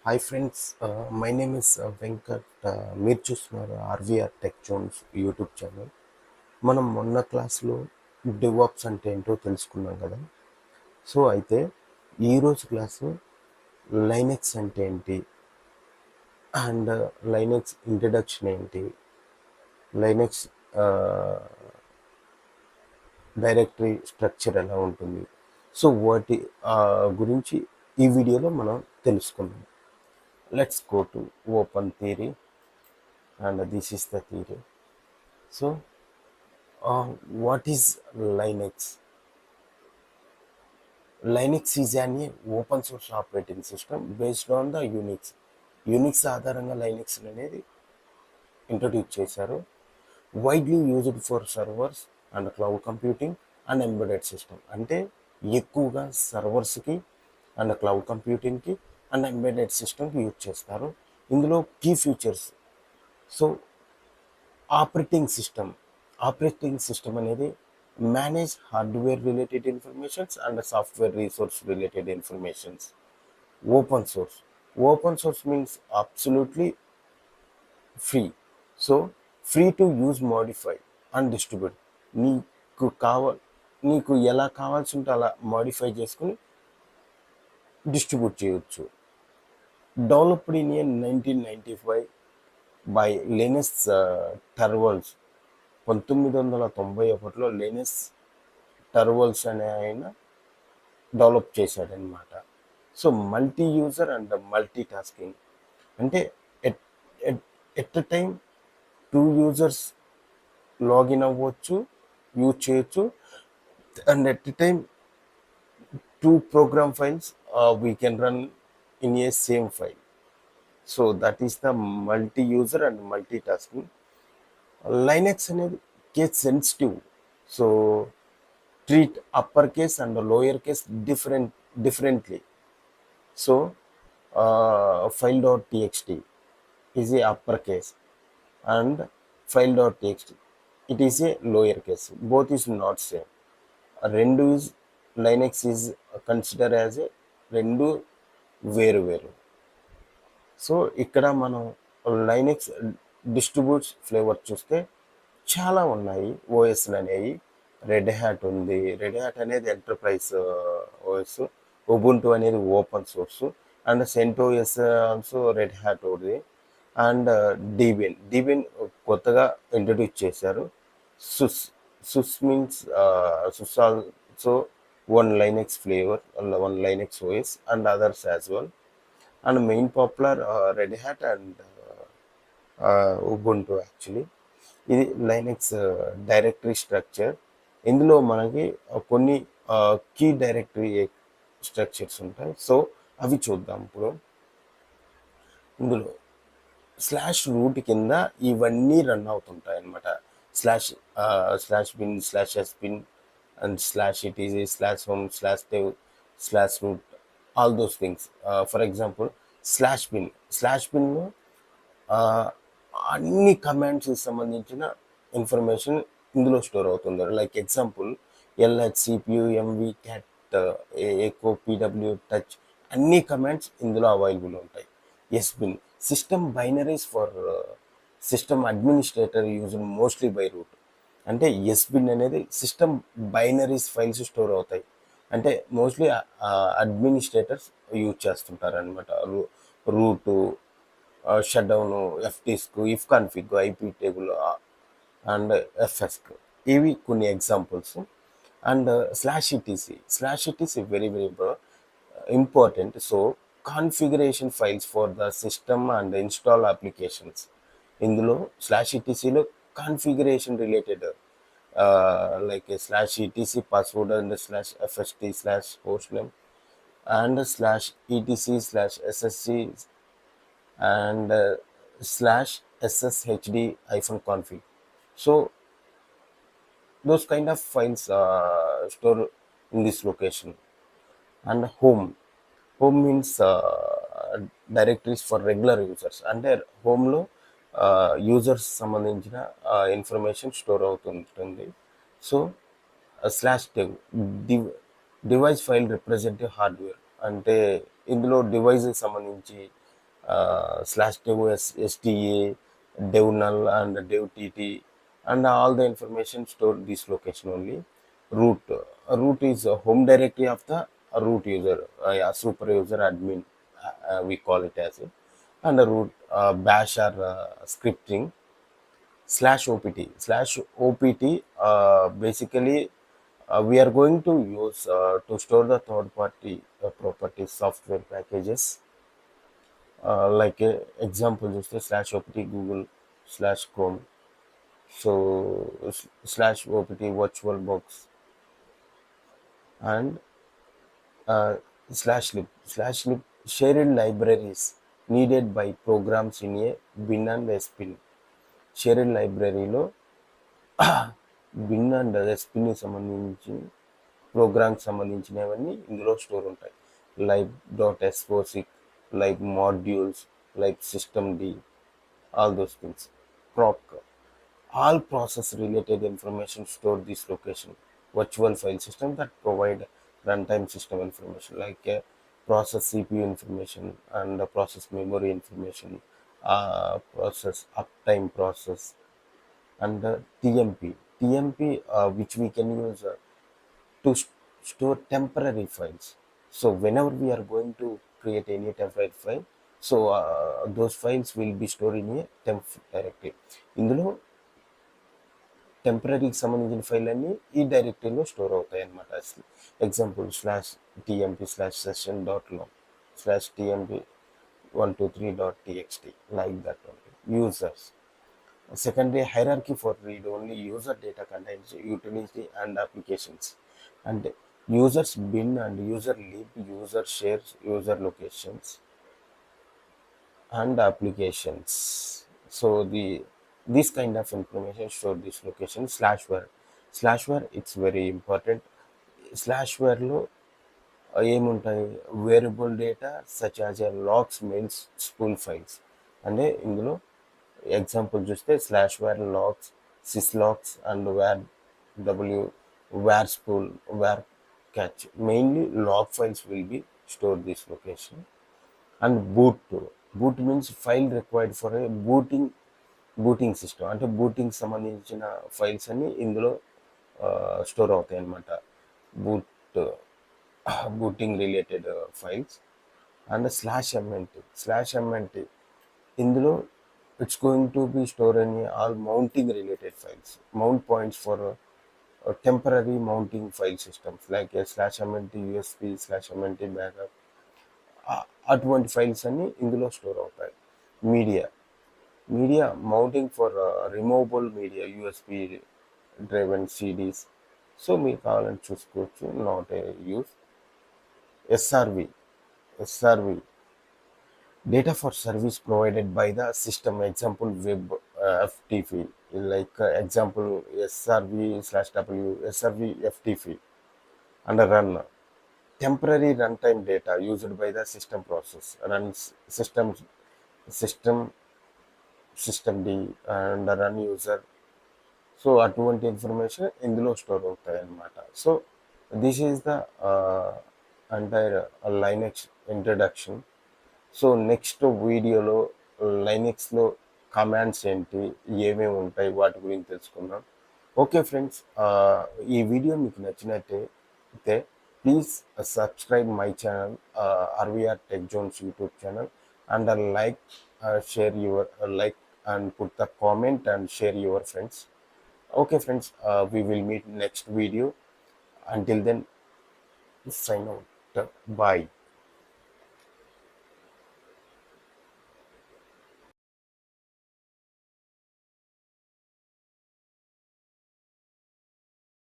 Hi friends, my name is Venkat. మీరు చూస్తున్నారు RVR tech zones YouTube channel. మనం మొన్న క్లాస్లో డెవాప్స్ అంటే ఏంటో తెలుసుకున్నాం కదా. సో అయితే ఈరోజు క్లాసు లైనెక్స్ అంటే ఏంటి అండ్ లైనెక్స్ ఇంట్రడక్షన్ ఏంటి, లైనెక్స్ డైరెక్టరీ స్ట్రక్చర్ ఎలా ఉంటుంది, సో వాటి గురించి ఈ వీడియోలో మనం తెలుసుకుందాం. Let's go to open theory and this is the theory. So what is Linux? Linux is an open source operating system based on the Unix ఆధారంగా లైనక్స్ అనేది ఇంట్రడ్యూస్ చేశారు. Widely used for servers and cloud computing and embedded system. అంటే ఎక్కువగా సర్వర్స్కి and క్లౌడ్ కంప్యూటింగ్కి and embedded సిస్టమ్కి use చేస్తారు. ఇందులో key features, so operating system అనేది manage hardware related informations and software resource related informations. Open source means absolutely free. So free to use, modify and distribute. నీకు ఎలా కావాల్సి ఉంటే అలా మాడిఫై చేసుకుని డిస్ట్రిబ్యూట్ చేయొచ్చు. Developed in 1995 by లెనస్ Torvalds. 1991లో Linus Torvalds అనే ఆయన డెవలప్ చేశాడనమాట. So multi user and multi tasking అంటే at a time 2 users login అవ్వచ్చు, యూజ్ చేయొచ్చు, and at a time 2 program files we can run in a same file. So that is the multi user and multi tasking. Linux అనేది case sensitive, so treat upper case and lower case differently. So file.txt is a upper case and file.txt it is a lower case. Both is not same. Rendu is Linux is considered as a rendu వేరు. So ఇక్కడ మనం Linux distributes flavour చూస్తే చాలా ఉన్నాయి ఓఎస్లు అనేవి. Red hat ఉంది. Red hat అనేది ఎంటర్ప్రైజ్ ఓఎస్. ఉబుంటు అనేది open source and CentOS also red hat ఉంది. అండ్ డీబిన్ కొత్తగా ఇంట్రడ్యూస్ చేశారు. SUSE means SUSE also one Linux flavour, one Linux OS and others as well. And main popular red hat and Ubuntu. Actually ఇది Linux directory structure. ఇందులో మనకి కొన్ని key directory structures ఉంటాయి. So అవి చూద్దాం ఇప్పుడు. ఇందులో /root కింద ఇవన్నీ రన్ అవుతుంటాయి అన్నమాట. /bin, /sbin and /etc/home /dev/root, all those things. For example, /bin లో అన్ని కమాండ్స్ సంబంధించిన ఇన్ఫర్మేషన్ ఇందులో స్టోర్ అవుతుంది. Like example LH, CPU, MV, CAT, echo, PW, touch అన్ని కమాండ్స్ ఇందులో అవైలబుల్ ఉంటాయి. SBIN system binaries for system administrator used mostly by root. అంటే SBIN అనేది సిస్టమ్ బైనరీస్ ఫైల్స్ స్టోర్ అవుతాయి. అంటే మోస్ట్లీ అడ్మినిస్ట్రేటర్స్ యూజ్ చేస్తుంటారు అనమాట. Root, shut down, FDisk, if config, IP table and FSC. ఇవి కొన్ని ఎగ్జాంపుల్స్. And /etc very important. So configuration files for the system and install applications. ఇందులో /etc లో configuration related like /etc password and /fst/hostname and /etc/ssc and /sshd-config. So those kind of files store in this location. And home means directories for regular users. అంటే హోమ్లో users సంబంధించిన information store అవుతుంటుంది. So /dev device file representative hardware. అంటే ఇందులో డివైస్కి సంబంధించి slash dev sta, dev null and dev tt, and all the information stored this location only. Root, root is a home directory of the root user, yeah, super user admin, we call it as it. And the root, bash or scripting. Slash opt basically we are going to use to store the third party property software packages, like example just the slash opt google slash chrome. So slash opt virtualbox, and uh, slash lib shared libraries needed by programs in a bin and spin. Shared library లో bin and అదే spin సంబంధించి ప్రోగ్రామ్కి సంబంధించినవన్నీ ఇందులో store ఉంటాయి. Like .sosic, like modules, like systemd, all those things. Proc, all process related information stored this location. Virtual file system that provide runtime system information, like process cpu information and process memory information, process uptime process, and TMP, which we can use to store temporary files. So whenever we are going to create any temporary file, so those files will be stored in a temp directory. ఇందులో టెంపరీకి సంబంధించిన file అన్ని ఈ డైరెక్టరీలో store అవుతాయి అన్నమాట. Example slash TMP slash session dot log slash TMP 123.txt, like that only. Users, secondary hierarchy for read only user data contains utility and applications, and users bin and user lib, user shares, user locations, and applications. So the this kind of information stored this location. Slash var it's very important. Slash var లో ఏముంటాయి, variable data such as logs, mails, spool files. అంటే ఇందులో example చూస్తే slash var logs, sys logs, and var W, var spool, var cache. Mainly log files will be store this location. And boot means file required for a booting system. అంటే booting సంబంధించిన files అన్ని ఇందులో స్టోర్ అవుతాయి అన్నమాట. Booting related files. And slash MNT ఇందులో it's going to be stored in all mounting related files, mount points for temporary mounting file systems, like slash mnt usb, slash mnt backup, అటువంటి files అన్ని ఇందులో స్టోర్ అవుతాయి. Media mounting for removable media, USB drive and CDs. So మీకు కావాలని చూసుకోవచ్చు, not a use. SRV data for service provided by the system, example web ftp, like example srv/w srv ftp. And run, temporary runtime data used by the system process, runs systemd and run user. So అటువంటి information ఇందులో స్టోర్ అవుతాయి అన్నమాట. So this is the entire Linux introduction. So next వీడియోలో లైనక్స్లో commands ఏంటి, ఏమేమి ఉంటాయి, వాటి గురించి తెలుసుకుందాం. ఓకే ఫ్రెండ్స్, ఈ వీడియో మీకు నచ్చినట్టయితే please subscribe my channel, RVR tech zones YouTube channel, and share your like and put the comment and share your friends. Okay friends, we will meet next video. Until then, sign out. Bye.